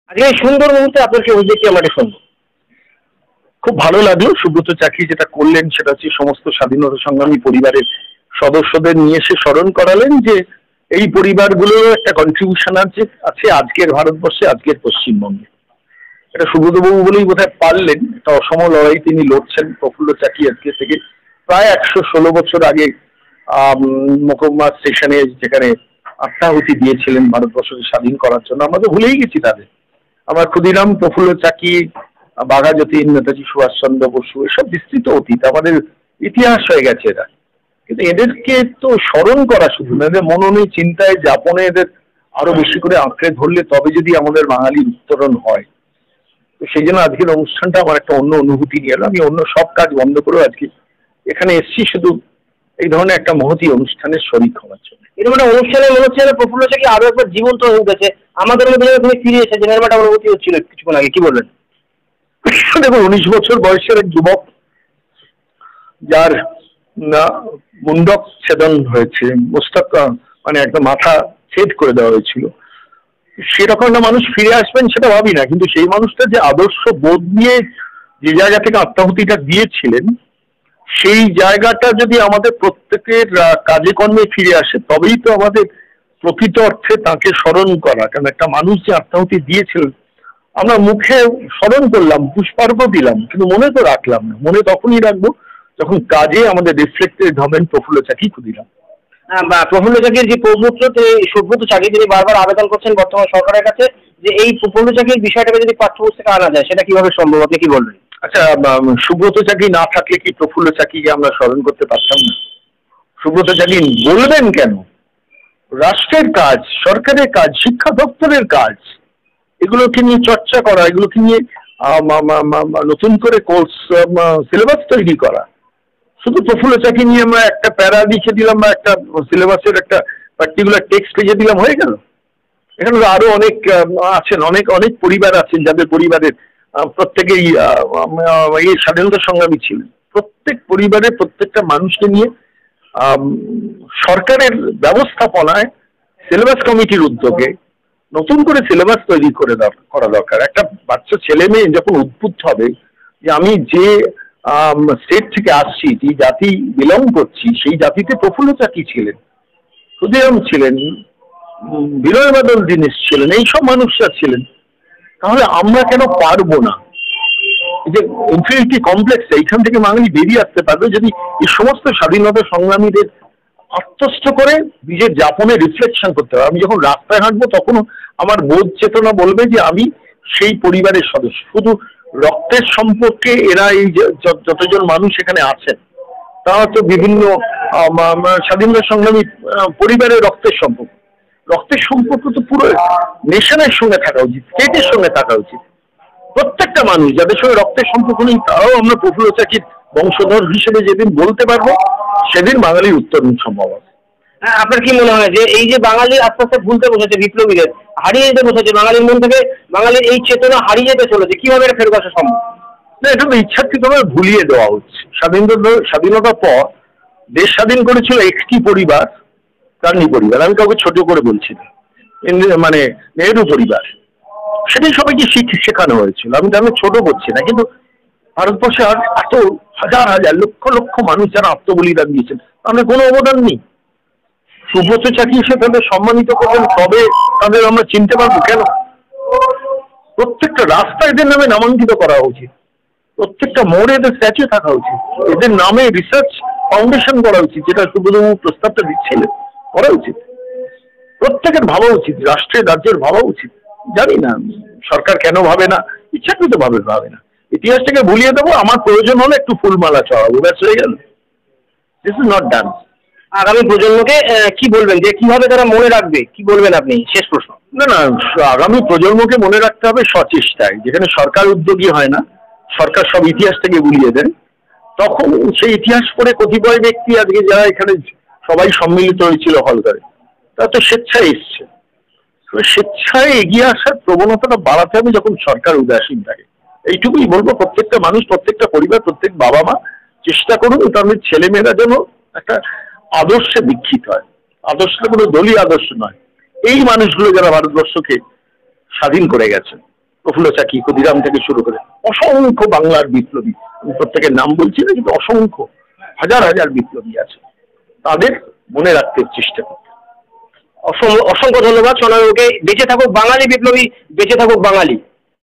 আজকে এই সুন্দর মুহূর্তে আপনার কি অভিযোগ কি আমরা এটা শুনবো। খুব ভালো লাগলো সুব্রত চাকী যেটা করলেন সেটা হচ্ছে সমস্ত স্বাধীনতা সংগ্রামী পরিবারের সদস্যদের নিয়ে এসে স্মরণ করালেন যে এই পরিবারগুলোরও একটা কন্ট্রিবিউশন আছে আজকের ভারতবর্ষে, আজকের পশ্চিমবঙ্গে। এটা সুব্রতবাবু বলেই বোধহয় পারলেন। একটা অসম লড়াই তিনি লড়ছেন। প্রফুল্ল চাকী আজকে থেকে প্রায় 116 বছর আগে মকরমা স্টেশনে যেখানে আত্মাহুতি দিয়েছিলেন ভারতবর্ষকে স্বাধীন করার জন্য, আমরা তো ভুলেই গেছি তাদের। আমরা ক্ষুদিরাম, প্রফুল্ল চাকী, বাঘা যতীন, নেতাজি সুভাষচন্দ্র বসু, এসব বিস্তৃত অতীত, আমাদের ইতিহাস হয়ে গেছে এরা। কিন্তু এদেরকে তো স্মরণ করা শুধু না, এদের মননে চিন্তায় যাপনে এদের আরো বেশি করে আঁকড়ে ধরলে তবে যদি আমাদের বাঙালির উত্তরণ হয়। তো সেই জন্য আজকের অনুষ্ঠানটা আমার একটা অন্য অনুভূতি নিয়ে এলো। আমি অন্য সব কাজ বন্ধ করেও আজকে এখানে এসেছি শুধু এই ধরনের একটা মহতী অনুষ্ঠানের শরিক হওয়ার জন্য। এরকম একটা অনুষ্ঠানে মনে হচ্ছে প্রফুল্ল চাকী আরো একবার জীবন্ত হয়ে উঠেছে, আমাদের মধ্যে তিনি ফিরে এসেছেন, এরকম একটা অনুভূতি হচ্ছিল কিছুক্ষণ আগে। কি বলবেন? দেখুন, 19 বছর বয়সের এক যুবক যার মুন্ডক ছেদন হয়েছে, মস্তক মানে একটা মাথা ছেদ করে দেওয়া হয়েছিল, সেরকম একটা মানুষ ফিরে আসবেন সেটা ভাবি না। কিন্তু সেই মানুষটা যে আদর্শ বোধ নিয়ে যে জায়গা থেকে আত্মাহুতিটা দিয়েছিলেন, সেই জায়গাটা যদি আমাদের প্রত্যেকের কাজে কর্মে ফিরে আসে তবেই তো আমাদের প্রকৃত অর্থে তাকে স্মরণ করা। কারণ একটা মানুষ যে আত্মাহুতি দিয়েছিলেন আমরা মুখে স্মরণ করলাম, পুষ্পার্ঘ্য দিলাম, কিন্তু মনে তো রাখলাম না। মনে তখনই রাখবো যখন কাজে আমাদের রিফ্লেক্টেড হবেন প্রফুল্ল চাকী ক্ষুদিরাম। প্রফুল্ল চাকীর যে পৌত্র সুব্রত চাকী, তিনি বারবার আবেদন করছেন বর্তমান সরকারের কাছে যে এই প্রফুল্ল চাকীর বিষয়টাকে যদি পাঠ্যপুস্তকে আনা যায়, সেটা কিভাবে সম্ভব, আপনি কি বলবেন? আচ্ছা, সুব্রত চাকী না থাকলে কি প্রফুল্ল চাকীকে আমরা স্মরণ করতে পারতাম না? সুব্রত চাকী বলবেন কেন? রাষ্ট্রের কাজ, সরকারের কাজ, শিক্ষা দপ্তরের কাজ, এগুলোকে নিয়ে চর্চা করা, এগুলোকে নিয়ে নতুন করে কোর্স সিলেবাস তৈরি করা। শুধু প্রফুল্ল চাকী নিয়ে আমরা একটা প্যারা লিখে দিলাম বা একটা সিলেবাসের একটা পার্টিকুলার টেক্সট লিখে দিলাম, হয়ে গেল? এখানে আরো অনেক আছেন, অনেক অনেক পরিবার আছেন যাদের পরিবারের প্রত্যেকেই এই স্বাধীনতা সংগ্রামী ছিলেন। প্রত্যেক পরিবারের প্রত্যেকটা মানুষকে নিয়ে সরকারের ব্যবস্থাপনায় সিলেবাস কমিটির উদ্যোগে নতুন করে সিলেবাস তৈরি করা দরকার। একটা বাচ্চা ছেলে মেয়ে যখন উদ্বুদ্ধ হবে যে আমি যে স্টেট থেকে আসছি, যে জাতি বিলং করছি, সেই জাতিতে প্রফুল্ল চাকী ছিলেন, ক্ষুদিরাম ছিলেন, বিনয় বাদল দীনেশ ছিলেন, এইসব মানুষরা ছিলেন, তাহলে আমরা কেন পারবো না? এই যে ইনফিনিটি কমপ্লেক্স, এইখান থেকে বাঙালি বেরিয়ে আসতে পারবে যদি এই সমস্ত স্বাধীনতা সংগ্রামীদের আত্মস্থ করে নিজের যাপনে রিফ্লেকশন করতে হবে। আমি যখন রাস্তায় হাঁটবো তখনও আমার বোধ চেতনা বলবে যে আমি সেই পরিবারের সদস্য। শুধু রক্তের সম্পর্কে এরা এই যতজন মানুষ এখানে আছেন তারা তো বিভিন্ন স্বাধীনতা সংগ্রামী পরিবারের রক্তের সম্পর্ক। রক্তের সম্পর্ক তো পুরো নেশনের সঙ্গে থাকা উচিত, স্টেটের সঙ্গে থাকা উচিত। প্রত্যেকটা মানুষ যাদের সঙ্গে রক্তের সম্পর্ক নেই তারাও আমরা প্রফুল্ল চাকীর বংশধর হিসেবে যেদিন বলতে পারবো সেদিন বাঙালির উত্তরণ সম্ভব হবে। হ্যাঁ, আপনার কি মনে হয় যে এই যে বাঙালি আস্তে আস্তে ভুলতে বসেছে, বিপ্লবীদের হারিয়ে যেতে বসেছে, বাঙালির মন থেকে বাঙালির এই চেতনা হারিয়ে যেতে চলেছে, কিভাবে এটা ফেরত আসা সম্ভব? না, এটা তো ইচ্ছাকৃতভাবে ভুলিয়ে দেওয়া হচ্ছে। স্বাধীনতার পর দেশ স্বাধীন করেছিল একটি পরিবার, গান্ধী পরিবার। আমি কাউকে ছোট করে বলছি না, মানে নেহেরু পরিবার। সেটাই সবাইকে শেখানো হয়েছিল। আমি তাদের ছোট করছি না, কিন্তু ভারতবর্ষে আর এত হাজার হাজার লক্ষ লক্ষ মানুষ যারা আত্মবলিদান দিয়েছেন, তাদের কোনো অবদান নেই। সুব্রত চাকী এসে তাদের সম্মানিত করবেন, তবে তাদের আমরা চিনতে পারবো। কেন? প্রত্যেকটা রাস্তা এদের নামে নামাঙ্কিত করা উচিত, প্রত্যেকটা মোড়ে এদের স্ট্যাচু থাকা উচিত, এদের নামে রিসার্চ ফাউন্ডেশন করা উচিত, যেটা সুব্রতবাবু প্রস্তাবটা দিচ্ছিলেন, করা উচিত। প্রত্যেকের ভাবা উচিত, রাষ্ট্রের রাজ্যের ভাবা উচিত। জানি না সরকার কেন ভাবে না, ইচ্ছাকৃত ভাবে না। ইতিহাসটাকে ভুলিয়ে দেবো, আমার প্রয়োজন হলে একটু ফুলমালা চড়াবো, ব্যাস হয়ে গেল। This is not done. আগামী প্রজন্মকে কি বলবেন যে কিভাবে তারা মনে রাখবে, কি বলবেন আপনি? শেষ প্রশ্ন। না, আগামী প্রজন্মকে মনে রাখতে হবে সচেষ্টায়। যেখানে সরকার উদ্যোগী হয় না, সরকার সব ইতিহাসটাকে ভুলিয়ে দেন, তখন সেই ইতিহাস পড়ে কতিপয় ব্যক্তি আজকে যারা এখানে সবাই সম্মিলিত হয়েছিল হলঘরে, তারা তো স্বেচ্ছায় এসছে। স্বেচ্ছায় এগিয়ে আসার প্রবণতাটা বাড়াতে হবে যখন সরকার উদাসীন থাকে। এইটুকুই বলবো, প্রত্যেকটা মানুষ, প্রত্যেকটা পরিবার, প্রত্যেক বাবা মা চেষ্টা করুন তাদের ছেলেমেয়েরা যেন একটা আদর্শে দীক্ষিত হয়। আদর্শটা কোনো দলীয় আদর্শ নয়, এই মানুষগুলো যারা ভারতবর্ষকে স্বাধীন করে গেছেন প্রফুল্ল চাকি, ক্ষুদিরাম থেকে শুরু করে অসংখ্য বাংলার বিপ্লবী, আমি প্রত্যেকের নাম বলছি না, কিন্তু অসংখ্য হাজার হাজার বিপ্লবী আছে, তাদের মনে রাখতে চেষ্টা করতে। অসংখ্য ধন্যবাদ সোনারবাবুকে। বেঁচে থাকুক বাঙালি বিপ্লবী, বেঁচে থাকুক বাঙালি।